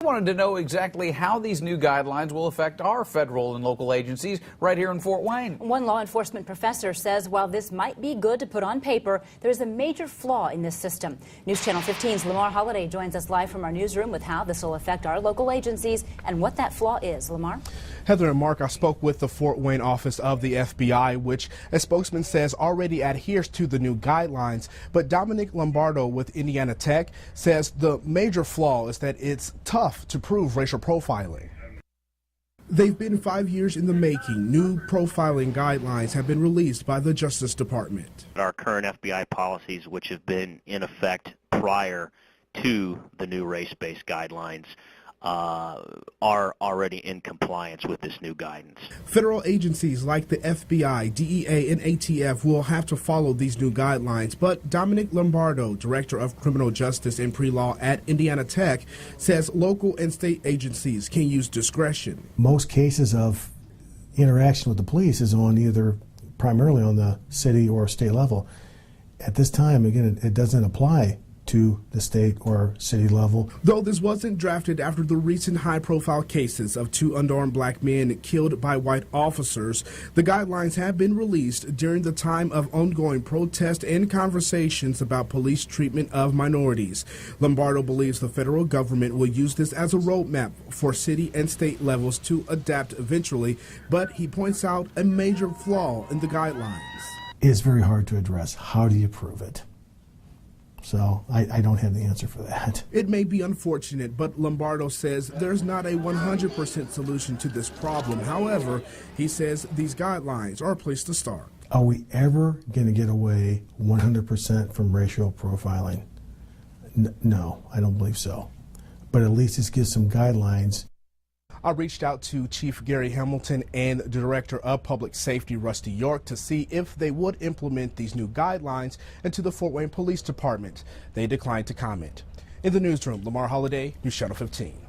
wanted to know exactly how these new guidelines will affect our federal and local agencies right here in Fort Wayne. One law enforcement professor says while this might be good to put on paper, there's a major flaw in this system. News Channel 15's Lamar Holliday joins us live from our newsroom with how this will affect our local agencies and what that flaw is. Lamar? Heather and Mark, I spoke with the Fort Wayne office of the FBI, which a spokesman says already adheres to the new guidelines. But Dominic Lombardo with Indiana Tech says the major flaw is that it's tough to prove racial profiling. They've been 5 years in the making. New profiling guidelines have been released by the Justice Department. Our current FBI policies, which have been in effect prior to the new race-based guidelines, are already in compliance with this new guidance. Federal agencies like the FBI, DEA, and ATF will have to follow these new guidelines, but Dominic Lombardo, Director of Criminal Justice and Pre-Law at Indiana Tech, says local and state agencies can use discretion. Most cases of interaction with the police is on either primarily on the city or state level. At this time, again, it doesn't apply to the state or city level. Though this wasn't drafted after the recent high-profile cases of 2 unarmed black men killed by white officers, the guidelines have been released during the time of ongoing protest and conversations about police treatment of minorities. Lombardo believes the federal government will use this as a roadmap for city and state levels to adapt eventually, but he points out a major flaw in the guidelines. It's very hard to address. How do you prove it? So I don't have the answer for that. It may be unfortunate, but Lombardo says there's not a 100% solution to this problem. However, he says these guidelines are a place to start. Are we ever going to get away 100% from racial profiling? No, I don't believe so. But at least this gives some guidelines. I reached out to Chief Gary Hamilton and the Director of Public Safety, Rusty York, to see if they would implement these new guidelines into the Fort Wayne Police Department. They declined to comment. In the newsroom, Lamar Holliday, News Channel 15.